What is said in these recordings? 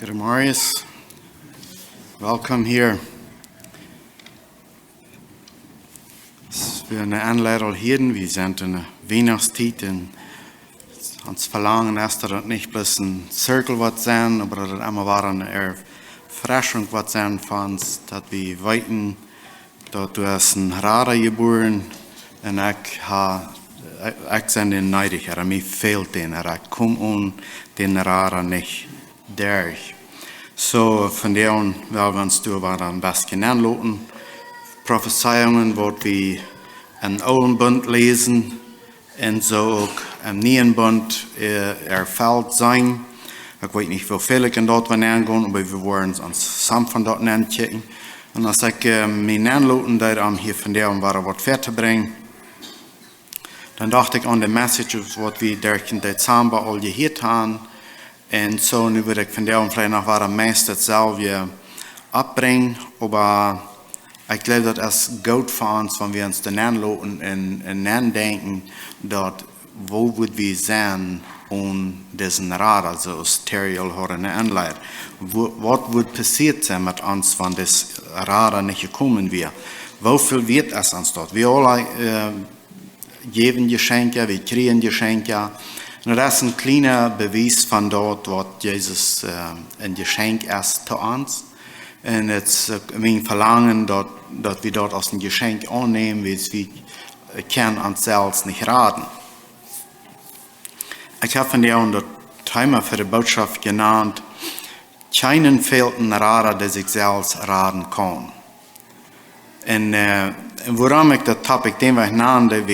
Good morning. Welcome here. Wir eine Anleitung hier, wir sind in der Weihnachtszeit und uns verlangen erst, dass das nicht bloß ein Circle wird sein, aber dass das immer war eine Erfrischung wird sein von uns, dass wir weiten, dass du hast ein Retter geboren und ich bin den neidig, mir fehlt den, ich komme den Retter nicht durch. So, von der an, weil wir uns durch am besten anloten, Prophezeiungen, wo wir einen Alten Bund lesen und so auch im Neuen Bund erfüllt sein. Ich weiß nicht, wie viele ich dort angehen, aber wir wollen uns zusammen von dort anchecken. Und als ich mich anloten, da hier von der an was fertig bringen, dann dachte ich an die Messages, was wir durch den Dezember all gehört haben. Und so, nu würde ich von der an vielleicht noch was am meisten dasselbe abbringen, aber ich glaube, das ist gut für uns, wenn wir uns dann anloten und andenken, dort, wo würden wir sein und diesen Rat, also aus Terriel hören Anleitung. Was wird passiert sein mit uns, wenn das Rat nicht gekommen wäre? Wie viel wird es uns dort? Wir alle geben Geschenke, wir kriegen Geschenke. Und das ist ein kleiner Beweis von dort, was Jesus ein Geschenk ist zu uns. Und jetzt mein Verlangen, dass wir dort aus dem Geschenk annehmen, wie wir können uns selbst nicht raten. Ich habe von der Thema für die Botschaft genannt, Keinen fehlt ein Retter, der sich selbst raten kann. Und woran ich das Topic, den wir nannte,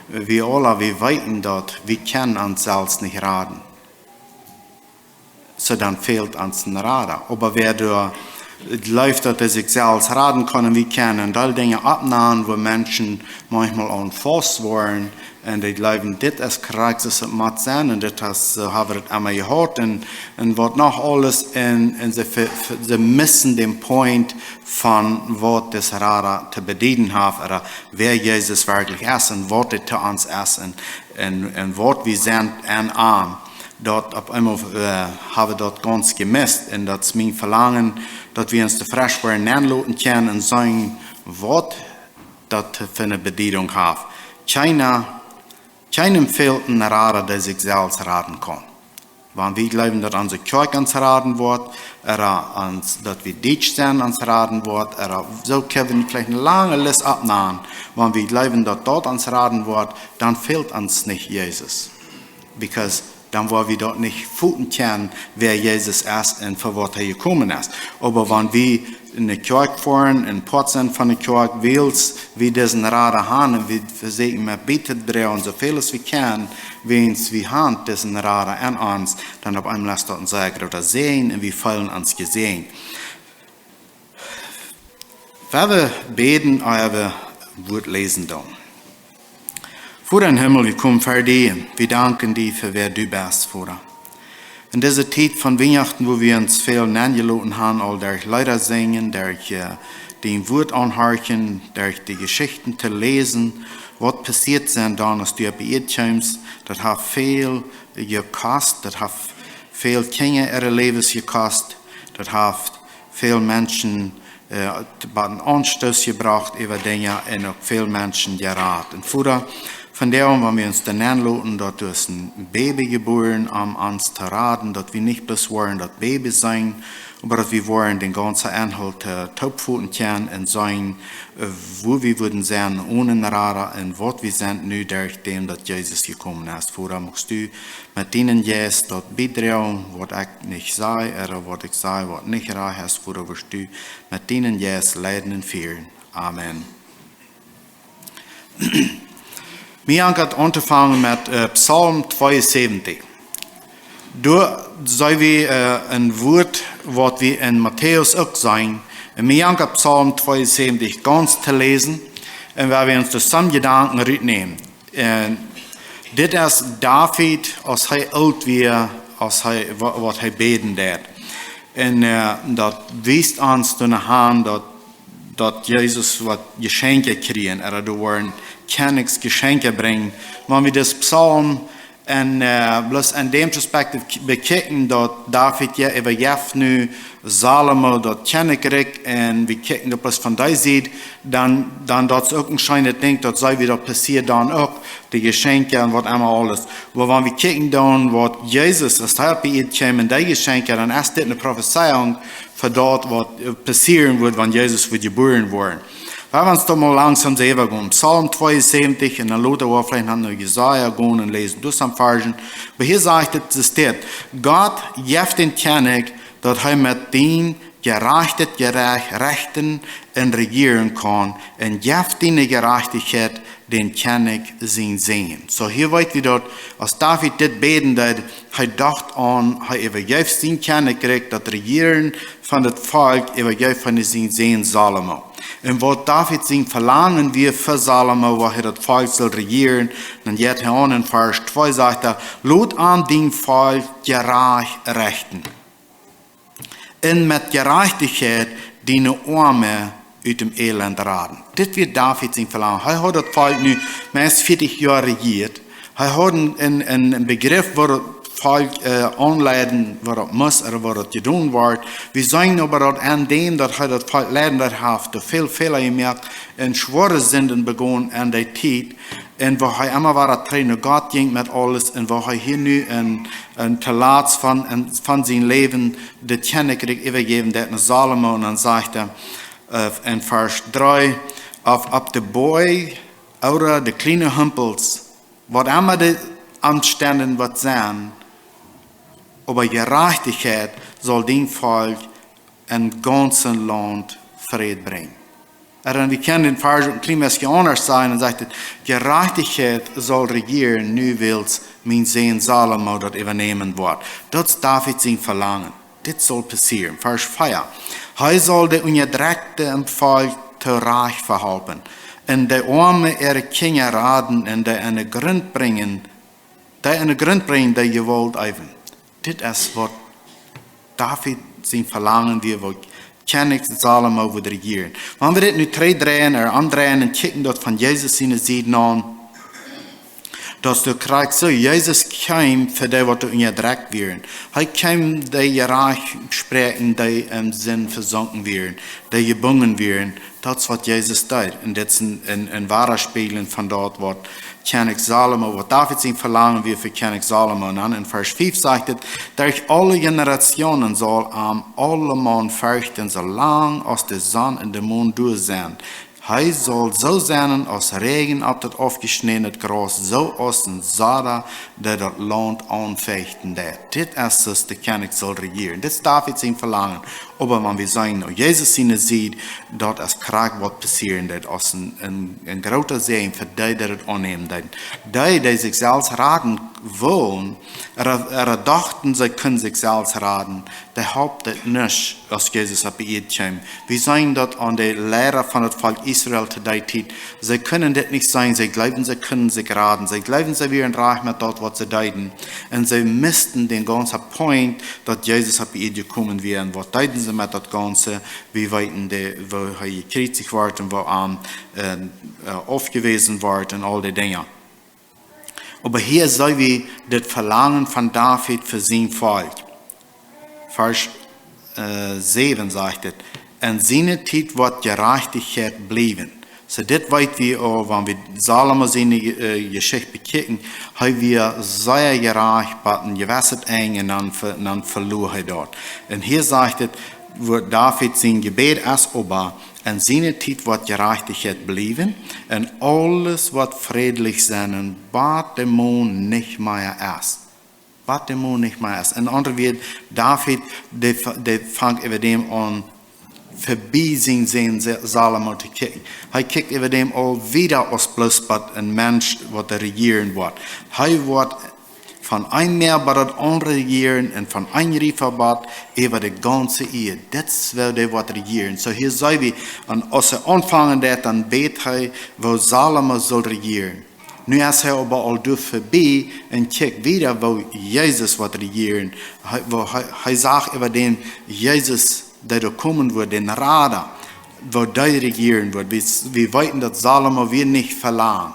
wir alle, wir weiten dort, wir können uns selbst nicht raten. So dann fehlt uns ein Retter. Aber wer läuft, dass er sich selbst raten kann, und wir können all Dinge abnehmen, wo Menschen manchmal auch fast wollen, und die glauben, das ist korrekt, das muss sein, und das haben wir einmal gehört, und was noch alles, und sie missen den Point von, was das Retter zu bedienen hat, oder wer Jesus wirklich ist, und was er zu uns ist, und was wir sind an. Dort auf einmal haben wir dort ganz gemisst, und das ist mein Verlangen, dass wir uns frisch werden anlassen können und sagen, was das für eine Bedienung hat. Keinem fehlt ein Retter, der sich selbst raten kann. Wenn wir glauben, dass unsere Kirche uns raten wird, oder dass wir Deutsch sind, uns raten wird, oder so können wir vielleicht eine lange Liste abnehmen. Wenn wir glauben, dass dort uns raten wird, dann fehlt uns nicht Jesus. Because dann wollen wir dort nicht fühlen können, wer Jesus ist und für was er gekommen ist. Aber wenn wir in der Kirche fahren, in Potsdam von der Kirche, willst wir diesen Rat haben, und wir versuchen, wir beten drehen, so viel als wir können, wenn wir haben diesen Rat an uns, dann auf einmal lässt uns sagen oder sehen, und wir fühlen uns gesehen. Wenn wir beten, aber Wort lesen dann. Vater im Himmel, wir kommen vor dir. Wir danken dir für wer du bist, Vater. In dieser Zeit von Weihnachten, wo wir uns viel angelassen haben, all durch Lieder singen, durch den Wort anhören, durch die Geschichten zu lesen, was passiert sein dann, als du bei ihr kommst, das hat viel gekostet, das hat viel Kinder ihre Lebens gekostet, das hat viele Menschen bei den Anstoß gebracht über Dinge und auch viele Menschen geraten. Und Vater, von der an, wenn wir uns dann anlassen, dass du hast ein Baby geboren, um uns zu raten, dass wir nicht bloß wollen, das Baby sein, aber dass wir wollen den ganzen Inhalt topfuten können und sein, wo wir würden sein ohne Raten und was wir sind, nur durch dem, dass Jesus gekommen ist. Vorher musst du mit ihnen jetzt dort bidrehen, was ich nicht sei, oder was ich sei, was nicht reich ist, vorher wirst du mit ihnen jetzt leiden und führen. Amen. Wir haben angefangen mit Psalm 72. Da sollen wir ein Wort, was wir in Matthäus auch sagen. Wir haben Psalm 72 ganz zu lesen, und weil wir uns zusammen Gedanken reinnehmen. Das ist David, als er alt wird, was er beten wird. Und das weist uns dann, dass Jesus was Geschenke kriegen, oder du wollen Geschenke bringen. Wenn wir das Psalm En bloß in dem Perspektiv bekijken dat David ja über Jeff nu Salomo dat kennen kriegt en we kijken dat bloß von die ziet, dan dat ook een schijnend ding dat zij weer passiert dan ook, de geschenken en wat allemaal alles. Maar wanneer we kijken dan wat Jezus als hij bij het kwam en die geschenken, dan is dit een profetie voor dat wat passieren wordt wanneer Jezus wordt geboren worden. Wir haben uns da mal langsam selber gehen. Psalm 72 in der Luther war vielleicht haben wir Jesaja gehen und lesen das am Fargen. Aber hier sagt es steht, Gott jeft den König, dass er mit den Rechten und regieren kann und jeft die Gerechtigkeit den König sehen. So hier weit wir dort, als David dit beten, dat er dacht an, er überjeft den König kriegt, das Regieren von das Volk überjeft von den sehen Salomo. Und was David sein verlangen wir für Salomo, wo das Volk soll regieren, dann geht er an in Vers 2 sagt er, lot an den Volk gerecht rechten. Und mit Gerechtigkeit die Arme aus dem Elend raden. Das wird David sein verlangen. Er hat das Volk nu mehr als 40 Jahre regiert. Er hat einen Begriff, wo das Volk anleiden, was das muss oder was das getan wird. Wir sagen aber, dass an dem, dass er das Volk leiden hat, viel Fehler gemacht und schwere Sünden begonnen an der Zeit. Und wo er immer war, dass Gott ging mit alles und wo er hier nu ein Talat von seinem Leben der Königreich übergeben, der Salomo, und dann sagt er in Vers 3, auf der Boy oder die kleinen Humpels, was immer die Anstände was sein, aber Gerechtigkeit soll dem Volk ein ganzes Land Frieden bringen. Und wir können den Vers ein klein bisschen anders sein und sagt, Gerechtigkeit soll regieren, nu wills mein Sohn Salomo das übernehmen wird. Das darf ich sein verlangen. Das soll passieren. Vers 4. Er soll die Unterdrückte im Volk zurecht verhalten. Und die Arme ihre Kinder raten und die eine Grund bringen, die Gewalt even. Das ist, was David sein verlangen wir, wo König Salomo wird regieren. Wenn wir das nu drehen oder andrehen und kicken dort von Jesus seine Seiten an, dass du kriegst so, Jesus kam für die, was du unterdrückt werden. Er kam, die Reich sprechen, die im Sinn versunken werden, die gebunden werden. Das ist, was Jesus tut. Und das ist ein wahrer Spiegeln von dort, was König Salomo, was David sein verlangen wir für König Salomo. Und dann in Vers 5 sagt es, durch alle Generationen soll alle Mann fürchten, solange als der Sonne und der Mond durch sind. Er soll so sein, als Regen auf das aufgeschnittene Gras, so aus dem Sada, der das Land anfechten wird. Das ist, der König soll regieren. Das darf ich ihm verlangen. Aber wenn wir sagen, Jesus sieht, dort ist Krieg, was passieren wird, aus ein großer Segen für die, die das annehmen. Die sich selbst raten wollen, dachten, sie können sich selbst raten, der hauptet nicht, als Jesus auf die Erde kam. Wir sagen dort an die Lehrer von dem Volk Israel zu der Zeit, sie können das nicht sein, sie glauben, sie können sich raten, sie glauben, sie wären reich mit dort, was sie deuten. Und sie missten den ganzen Point, dass Jesus auf die Erde gekommen wäre. Was deuten sie mit das Ganze, wie weit wo er gekriegt wird und wo aufgewiesen wird und all die Dinge. Aber hier soll wir das Verlangen von David für sein Volk. Vers 7 sagt es, und seine Zeit wird Gerechtigkeit bleiben. So das weit wir auch, wenn wir Salomo seine Geschichte bekicken, haben wir sehr gerecht, aber ein gewässert eng und dann verlor er dort. Und hier sagt es, wo David sein Gebet als Ober, und seine Zeit wird Gerechtigkeit bleiben, und alles wird friedlich sein, und bat der Mond nicht mehr erst. Bat der Mond nicht mehr erst. Und andere wird David, der fängt über dem an, vorbei sein Salomo zu kicken. Er kickt über dem all wieder aus bloß ein Mensch, der regieren wird. Er wird von einem Meer bei das andere regieren und von einem Rieferbad über die ganze Ehe. Das will der was regieren. So hier sei wir an anfangen, dann beten, wo Salomo soll regieren. Nu ist er aber all durch vorbei und kijkt wieder, wo Jesus wird regieren. Er sagt über den Jesus, der da kommen wird, den Retter, wo der regieren wird. Wir weiten, dass Salomo wir nicht verlangen.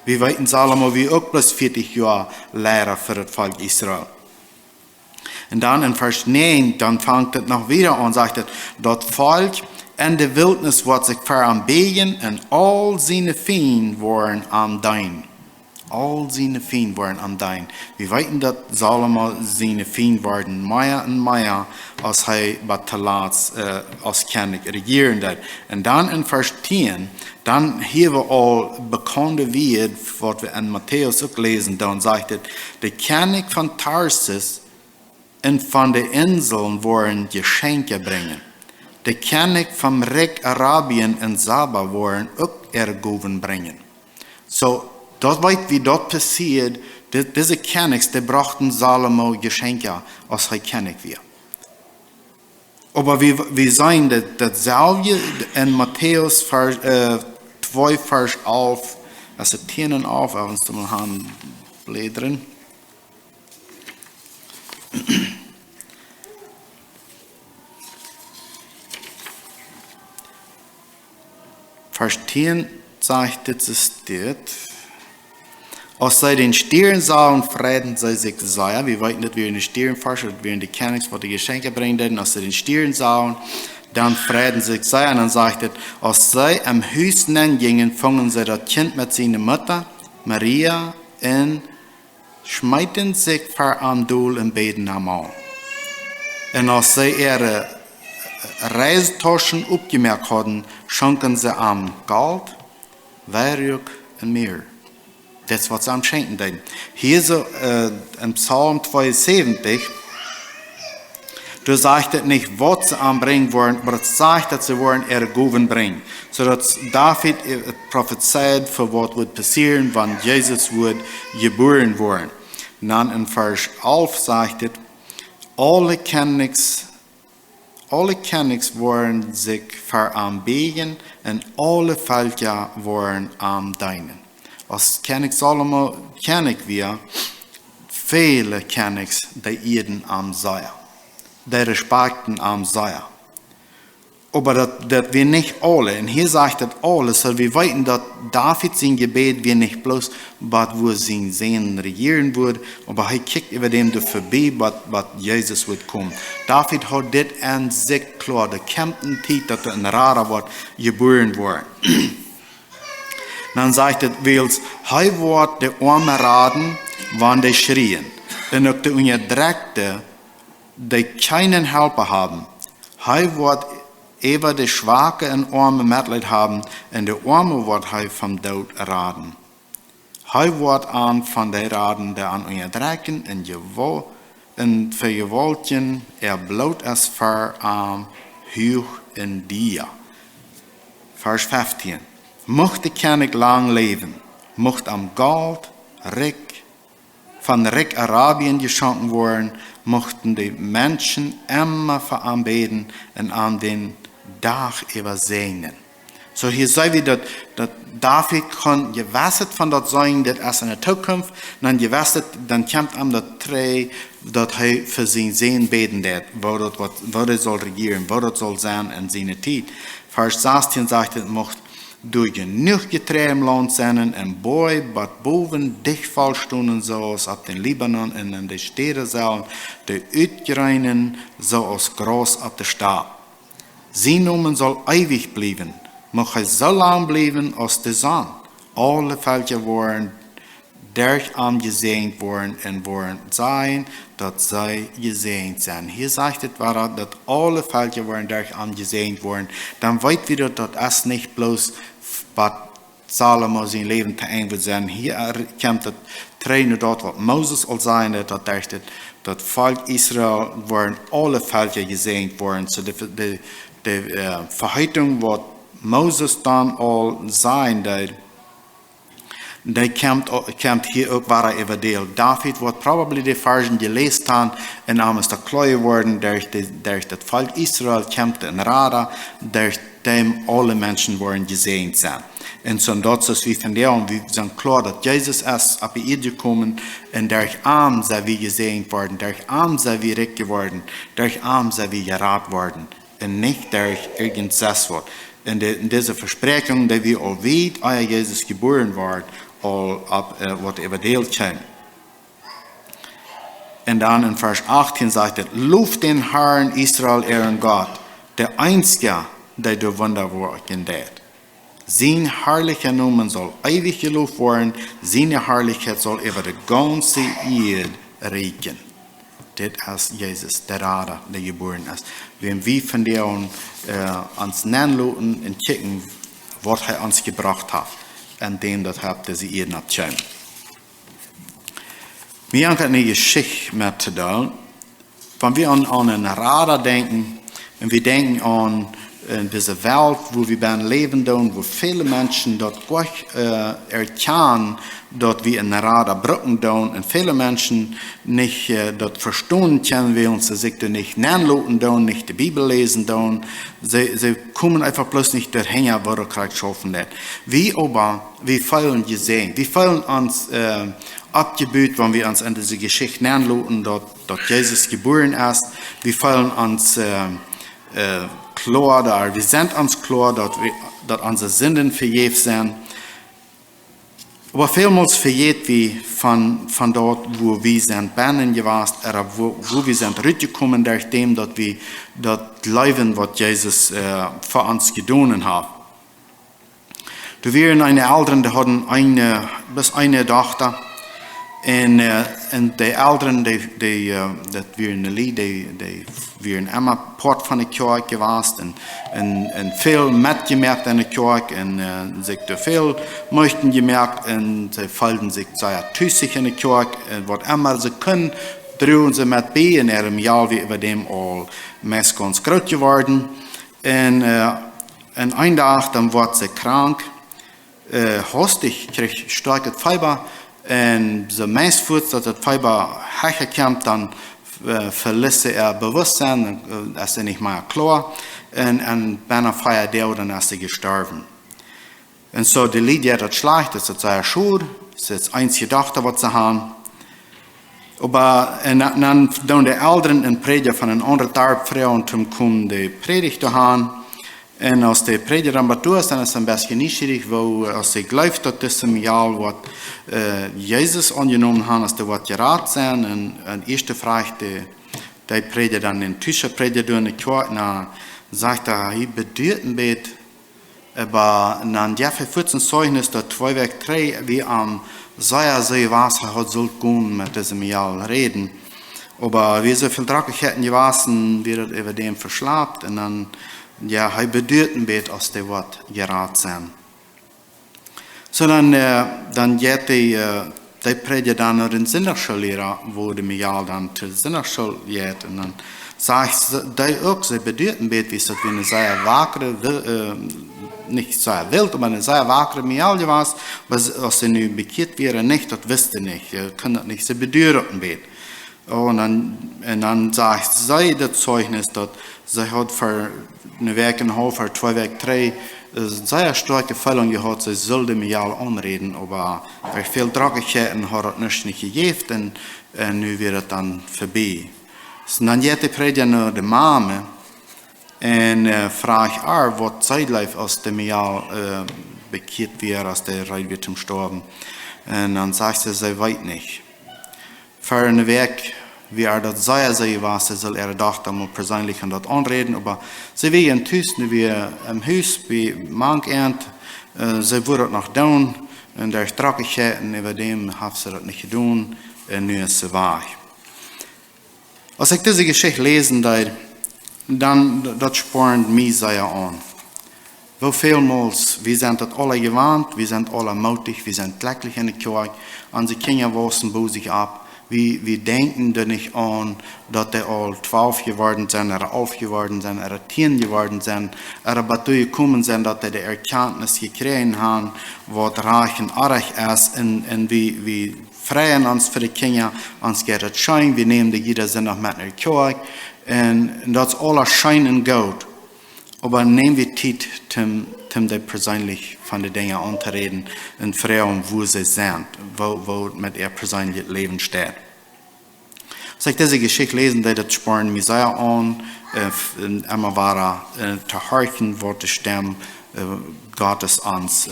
Wir weiten Salomo wie auch bloß 40 Jahre Lehrer für das Volk Israel. Und dann in Vers 9, dann fängt es noch wieder an, sagt es, das Volk in der Wildnis wird sich veranbeten und all seine Feinde waren am Dein. All seine Feinde waren am Dein. Wir weiten, dass Salomo seine Feinde waren mehr und mehr, als er Batalats als König regieren hat. Und dann in Vers 10, dann hier wir all bekannte wird, was wir in Matthäus auch lesen, dann sagt es, der König von Tarsis und von den Inseln wollen Geschenke bringen. Der König vom Reich Arabien und Saba wollen auch Ergoven bringen. So, dort weit wie dort passiert, diese Königs, die brachten Salomo Geschenke, als er König war. Aber wir sehen dasselbe in Matthäus 2, Vers 11, also 10 und 11, wenn wir mal haben, blättern. Vers 10 sagt es dort, als sei den Stieren sahen, Frieden sei sich sei. Wir wollten, dass wir in den Stieren forschen, dass wir in die Königs, die Geschenke bringen, als sie den Stieren sahen, dann Frieden sich sei. Und dann sagt es, als sie am Hüsten gingen, fangen sie das Kind mit seiner Mutter, Maria, und schmeiten sich vor am Duhl und beten am Mann. Und als sie ihre Reisetaschen aufgemerkt hatten, schenken sie am Gold, Weihrauch und Meer. Das ist, was sie am Schenken denken. Hier so im Psalm 72, du sagst es nicht, was sie anbringen wollen, aber es sagt, dass sie wollen Ergoven bringen. So dass David prophezeit, für was wird passieren, wenn Jesus wird geboren werden. Und dann in Vers 11 sagt es, alle Königs wollen sich veranbeten und alle Völker wollen am Deinen. Als König Salomo König war, viele Königs, die Eden am Seier, die respekten am Seier. Aber das wir nicht alle, und hier sagt das alles, so wir weiten, dass David sein Gebet wir nicht bloß, wo sein Sehen regieren wird, aber er kickt über dem vorbei, was Jesus wird kommen. David hat das an sich klar, der kämpft ein Tiet, dass er ein Retter wird geboren wird. Dann sagt es, wils, er wird die Arme raten, wann die schrien. Denn auch die Unterdrückte, die keinen Helfer haben, er wird über die Schwache und Arme Mitleid haben, und die Arme wird er vom Tod raten. Er wird an von den Raten, der an Unterdrücken und Vergewaltigen, bloot es verarm, hoch in dir. Vers 15. Mocht der König lang leben, mocht am Gold, von Reich Arabien geschenkt worden, mochten die Menschen immer veranbeten und an den Tag übersehnen. So hier sei wieder, dass David kann gewasset von dort sein, das erst in der Zukunft, dann gewasset, dann kommt am das Dreh, dass er für sein Sehen beten wird, wo er soll regieren, wo er soll sein in seiner Zeit. Vers 16 sagt, mocht durch genug Getreide im Land sein und Boi, bat boven dich fallstunden, so als ab den Libanon und in die Städte sollen, die Utgreinen, so als Gras ab der Stadt. Sie Namen soll ewig bleiben, mag er so lang bleiben als der Sonne. Alle Völker wollen durch gesegnet worden und wollen sein, dass sie gesegnet sind. Hier sagt es, dass alle Völker wollen durch gesegnet worden. Dann weiß wieder, dass es nicht bloß, was Salomo sein Leben zu eng wird sein. Hier kommt das Trainer dort, was Moses soll sein, dass das Volk Israel wollen alle Völker gesegnet worden. So die Verheitung, was Moses dann all sein, die kommt hier auch war überdeelt. David wird probably die Versen gelesen haben und am da klar worden durch das Volk Israel kommt ein Retter, durch dem alle Menschen wollen gesegnet sein. Und so dort ist wie von der und wir sind klar, dass Jesus ist auf die Erde gekommen und durch Arm sei wir gesegnet worden, durch Arm sei wir recht geworden, durch Arm sei wir gerat worden und nicht durch irgendwas Wort. In diese Versprechung, die wir all weit, euer Jesus geboren wird, all wat überdeelt zijn. En dan in vers 18 sagt het, lof den Herrn Israel, ihren Gott, der Einzige, der du Wunderwerken deed. Zijn herrliche Namen soll ewig geloofd worden, zijn Herrlichkeit soll über de ganze Erde reichen. Dit is Jezus, der Retter, der geboren ist. Wenn wir von der uns nanloten und kicken, was er uns gebracht hat, und dem das habt, dass sie Erde abschauen. Wir haben eine Geschichte mit zu tun. Wenn wir an einen Retter denken, und wir denken an diese Welt, wo wir leben, wo viele Menschen dort Gott erkennen, dort wir in Retter brücken, und viele Menschen nicht dort verstehen können, wir uns sich nicht nanloten, nicht die Bibel lesen, sie kommen einfach bloß nicht dahin, wo er gerade schaffen wird. Wir aber, wir fühlen gesehen, wir fühlen uns abgebüht, wenn wir uns an diese Geschichte nanloten, dort Jesus geboren ist, wir fühlen uns klar, wir sind uns klar, dass unsere Sünden vergeben sind. Aber vielmals vergeht wir von dort, wo wir sind, Bernen gewesen, oder wo wir sind zurückgekommen, nachdem, dass wir dort leben, was Jesus für uns getan hat. Da waren eine Eltern, die hatten eine Tochter. Und die Eltern, die waren immer Port von der Kirche gewesen und viel mitgemerkt in der Kirche und sich viel möchten gemerkt und sie fühlten sich sehr tüßig in der Kirche und was immer sie können, drohen sie mit bei in ihrem Jahr wie über dem all meist ganz groß geworden. Und ein Tag, dann wurde sie krank, hastig, krieg starke Fieber. Und so meistens, dass das Fieber herkommt, dann verlässt Bewusstsein, ist nicht mehr klar. Und bei einer Feier dann ist er gestorben. Und so, die Lied, das schlecht, das ist sehr schuld, das ist das einzige Tochter, was sie haben. Aber dann die Eltern in Prediger von einem anderen Tag früher und kommen die Predigt zu haben. Und als die Prediger dann ist, dann ist es ein bisschen nischig, weil als sie glaubt, dass diesem Jahr, was Jesus angenommen hat, dass die was geraten sind. Und erste Frage, die Prediger dann in Tische Prediger in der Kirche, dann sagt er, ich bedeutet ein bisschen, aber dann der für 14 Zeugnis, dass 2 Weg 3, wie am See Wasser hat soll gehen mit diesem Jahr reden. Aber wie so viel Dreckigkeiten gewesen, wird über dem verschlapt und dann ja, hij bedoelt een beetje als die wat geraad zijn. So dan gaat die prediger dan naar een zinnerschullehrer, wo de Mial dan til zinnerschul gaat. En dan zegt die ook, ze bedoelt een beetje, wie dat we een zeer wakere, niet zeer wild, maar een zeer wakere Mial was. Maar als ze nu bekeerd waren, niet, dat wist ze niet. Je kunt dat niet, ze bedoelt een beetje. En dan zegt zij dat zeugnis, dat ze had voor een week en een half, voor 2 weken 3, sehr starke Fälle gehabt, sie sollte mir ja anreden, aber bei viel Dreckigkeiten hat es nicht gegeben und nu wird es dann vorbei. So dann geht die Prediger nach der Mama und fragt, was zeitlich aus dem Jahr bekehrt wird, als der Reid wird zum Sterben. Und dann sagt sie weiß nicht. Für einen Weg, wie das sei war, sie soll ihre Tochter mal persönlich an das anreden, aber sie wegen Tüsten, wie im Haus, wie Mankend, sie wurde noch down, und durch Dreckigkeiten über dem hat sie das nicht getan, und nu ist sie wahr. Als ich diese Geschichte lesen, dann das spornt mich sehr an. Wo vielmals, wir sind das alle gewarnt, wir sind alle mutig, wir sind glücklich in der Kirche, und sie Kinder wachsen bei sich ab. Wir denken da nicht an, dass die all 12 geworden sind, oder 11 geworden sind, oder 10 geworden sind, oder dazu gekommen sind, dass die Erkenntnis gekriegt haben, was reich und arg ist, und wir freuen uns für die Kinder, uns geht es schein, wir nehmen die jeder sind noch mit in der Kirche, und das ist alles schein und gut. Aber nehmen wir Zeit, um die persönlich von den Dingen anzureden und fragen, wo sie sind, wo mit ihr persönliches Leben steht. Als ich diese Geschichte lesen, das spornt mich sehr an, immer war zu horchen, wo die Stimme Gottes uns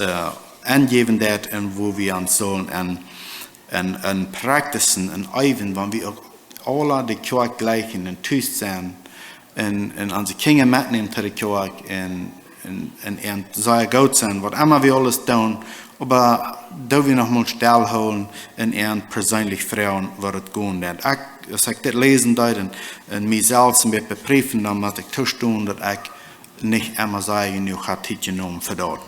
angeben dat und wo wir uns sollen und praktisen und üben, wenn wir alle die Kirche gleichen und tust sein und unsere Kinder mitnehmen zu der Kirche und sehr gut sein, was immer wir alles tun, aber da wir noch mal still holen und persönlich fragen, was es gehen wird. Als ich das lesen würde und mich selbst ein bisschen beprüfen, dann muss ich tun, dass ich nicht immer sage, ich habe Zeit genommen für das.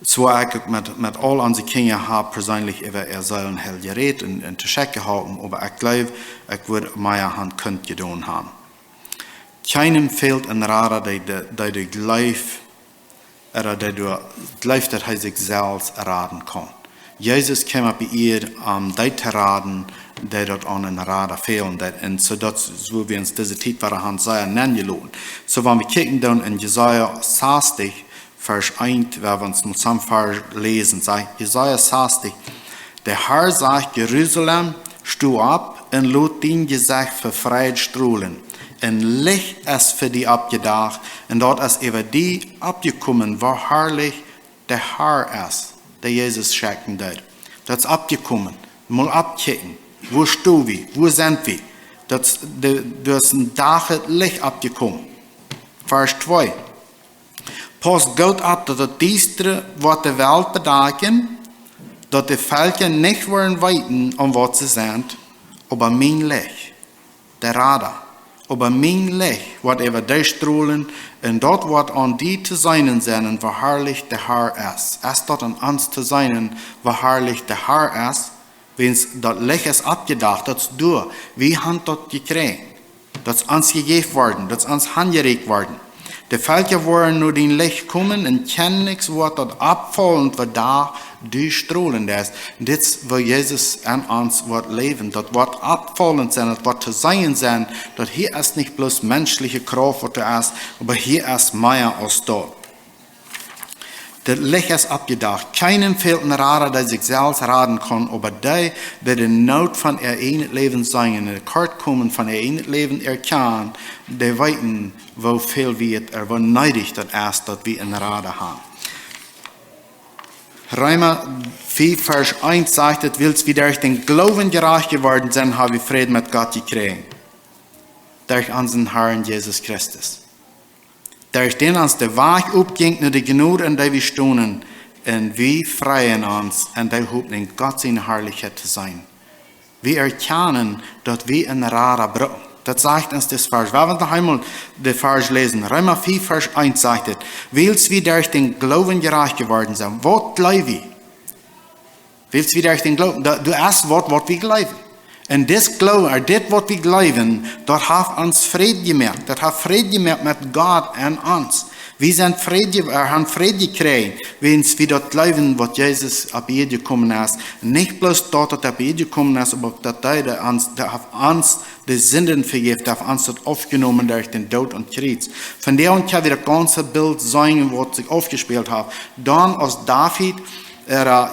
So ich mit all unseren Kindern habe persönlich über sollen hell geredet und zu checken haben, aber ich glaube, ich würde meine Hand könnt getan haben. Keinem fehlt ein Retter, der du glaubst, oder der du glaubst, dass er sich selbst erraten kann. Jesus kam bei ihr, die zu raten, die dort an einen Retter fehlen. Und so das, wo wir uns diese Zeit waren, Jesaja nennen lassen. So wenn wir kicken dann in Jesaja 60, Vers 1, wenn wir uns zusammen lesen, sagt Jesaja 60, der Herr sagt, Jerusalem, stu ab und lot dein Gesicht für Freiheit strahlen. Und Licht ist für die abgedacht, und dort ist über die abgekommen, wo herrlich der Herr ist, der Jesus schenken wird. Das ist abgekommen. Mal abkicken. Wo stehen wir? Wo sind wir? Das ist ein Tag Licht abgekommen. Vers 2. Passt Gott ab, dass das Diestre, was die Welt bedeuten, dass die Völker nicht wollen weiten, um was sie sind, aber mein Licht, der Retter. Aber mein Licht wird über dich strahlen, und dort wird an die zu sein sein, wo herrlich der Herr ist. Es dort an uns zu sein, wo herrlich der Herr ist, wenn das Licht ist abgedacht, das du, wie haben dort gekriegt, das ist uns gegeben worden, das ist uns handgeregt worden. Die Völker wollen nur den Licht kommen und kennen nichts, was dort abfallend wird da durchstrahlen ist. Das, wo Jesus an uns wird leben, das wird abfallend sein, das wird zu sein sein, dass hier ist nicht bloß menschliche Kraft, was da ist, aber hier ist mehr als dort. Das Licht ist abgedacht. Keinem fehlt ein Retter, der sich selbst raten kann, aber der die Not von ihr eigenes Leben sein, in der Kort kommen von ihr eigenes Leben erkennen, die weiten, wo viel wird, wo neidig das ist, dass wir einen Retter haben. Römer 4, Vers 1 sagt, willst wie durch den Glauben gerecht geworden sein, habe ich Frieden mit Gott gekriegt. Durch unseren Herrn Jesus Christus. Durch den uns der Weg aufging, nur die Gnade, in der wir stehen, und wir freuen uns, und der hoffen in Gott seine Herrlichkeit zu sein. Wir erkennen, dass wir einen Retter brauchen. Das sagt uns das Vers. Wir wollen noch einmal den Vers lesen. Römer 4, Vers 1 sagt es, willst wir durch den Glauben gerecht geworden sein? Was glauben wir? Willst wir durch den Glauben? Du hast was wir glauben. Und das Glauben, das, was wir glauben, das hat uns Friede gemacht. Das hat Friede gemacht mit Gott und uns. Wir sind haben Friede gekriegt, wenn wir dort glauben, was Jesus ab ihr gekommen ist. Nicht bloß dort, dass er ab ihr gekommen ist, aber dass er uns die Sünden vergibt, auf uns das aufgenommen durch den Tod und Kreuz. Von der und kann wir das ganze Bild sein, was sich aufgespielt hat. Dann aus David,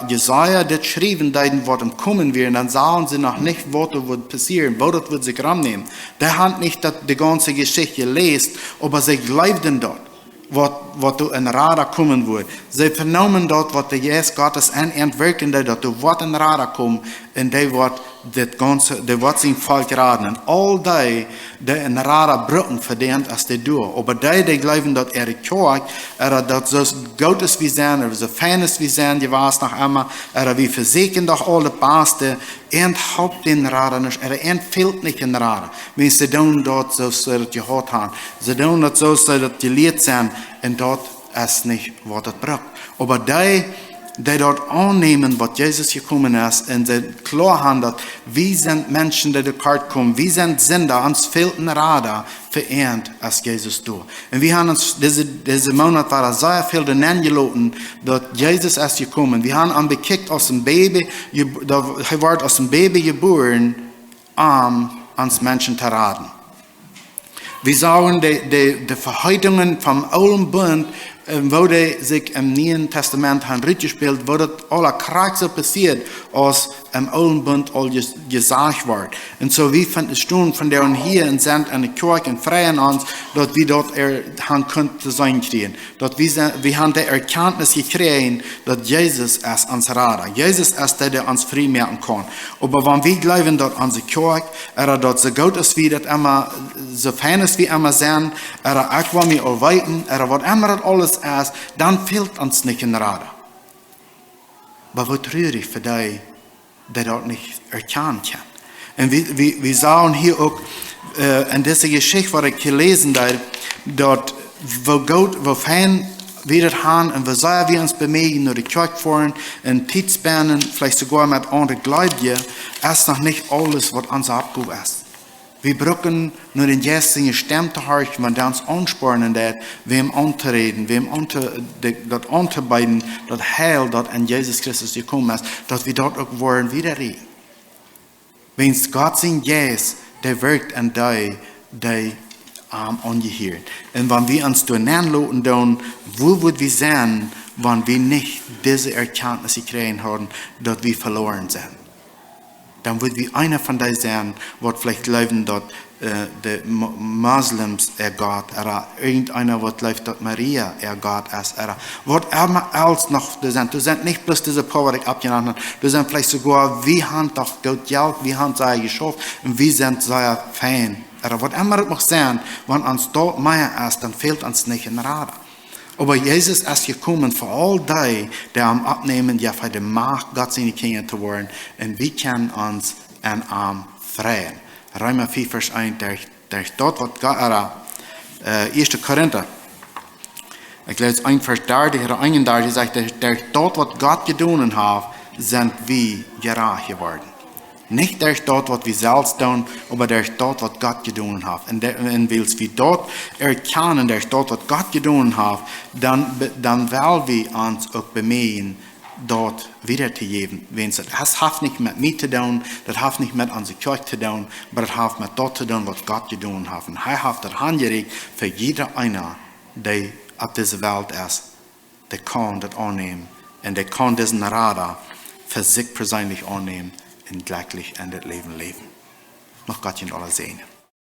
Jesaja, das schrieben, dein Wort kommen wir, und dann sahen sie noch nicht, was wird passieren, wo das wird sich rannehmen. Der hat nicht die ganze Geschichte gelesen, aber sie glaubten dort, was du in Retter kommen wird. Sie vernommen dort, was der Jesus Gottes entwirken, dass du Wort in Retter kommen, und der wird das ganze, der wird sein Volk raten. Und all die in Retter brücken verdient, als die du. Aber die glauben, dass Kirche, dass so gut ist wie sein, oder so fein ist wie sein, die weiß noch einmal, wie versichern doch alle Beste, haupt den Retter nicht, fehlt nicht in Retter. Wenn sie dann dort so, dass die Haut haben, sie dann dort so, dass die Lied sind, und dort ist nicht, was das braucht. Aber die dort annehmen, was Jesus gekommen ist, und sie klar haben, dass wir sind Menschen, die dort kommen, wir sind Sünder, uns fehlt ein Retter verehrt, als Jesus tut. Und wir haben uns, diese Monat war sehr viel daran gelassen, dass Jesus ist gekommen. Wir haben ihn bekickt aus dem Baby, er wurde aus dem Baby geboren, uns Menschen zu raten. Wir sagen, die Verheißungen vom alten Bund, wo die sich im Neuen Testament haben gespielt, wo das aller Kreis so passiert, als im Alten Bund all gesagt wird. Und so wie von der Stunde von der und hier und sind an der Kirche und freien uns, dass wir dort haben könnte sein kriegen. Dass wir haben die Erkenntnis gekriegt, dass Jesus ist uns Retter. Jesus ist der uns frei machen kann. Aber wenn wir glauben, dass unsere Kirche, dort so gut ist wie das immer, so fein ist wie immer sind, auch wenn wir arbeiten, was immer das alles ist, dann fehlt uns nicht ein Retter. Aber was traurig für die, die dort nicht erkennen kann. Und wir sahen hier auch in dieser Geschichte, was ich gelesen habe, dort, wo Gott, wo fein wir das haben und wo sehr wir uns bemühen, nur die Kirche fahren, in Tidspannen, vielleicht sogar mit anderen Gläubigen, ist noch nicht alles, was unser Abgabe ist. Wir brauchen nur den jetzigen Stimme zu hören, wenn wir uns anspornen, wem anzureden, wem das anzubeiden, das Heil, das an Jesus Christus gekommen ist, dass wir dort auch wollen wieder reden. Wenn es Gott sein Jesus, der wirkt an die angehört. Und wenn wir uns durcheinander lassen, wo würden wir sein, wenn wir nicht diese Erkenntnis kriegen haben, dass wir verloren sind? Dann wird wie einer von denen sein, was vielleicht glauben, dass die Moslems Gott, oder irgendeiner, was glaubt, dass Maria Gott ist, oder was immer else noch sind. Du sind nicht bloß diese paar, die ich abgenannt habe. Du sind vielleicht sogar, wie haben doch Gott Geld, wie haben sie geschafft, und wie sind sie fein. Oder was immer es mag sein, wenn uns dort mehr ist, dann fehlt uns nicht ein Retter. Aber Jesus ist gekommen für all die am Abnehmen, ja für die Macht, Gott seine Kinder zu werden. Und wir können uns an freien. Römer 4, Vers 1, der dort, was Gott, 1. Korinther, ich lese 1 Vers 30 oder 31, sagt, der dort, was Gott getan hat, sind wir gerecht geworden. Nicht der dort, was wir selbst tun, aber der dort, was Gott getan hat. Und wenn wir dort erkennen, der dort, was Gott getan hat, dann werden wir uns auch bemühen, dort wiederzugeben. Das hat nicht mit mir zu tun, das hat nicht mit unserer Kirche zu tun, aber das hat mit dort zu tun, was Gott getan hat. Und er hat das angeregt für jeder einer, der auf dieser Welt ist, der kann das annehmen. Und der kann diesen Retter für sich persönlich annehmen und glücklich in das Leben leben. Noch Gott ihn alle sehen.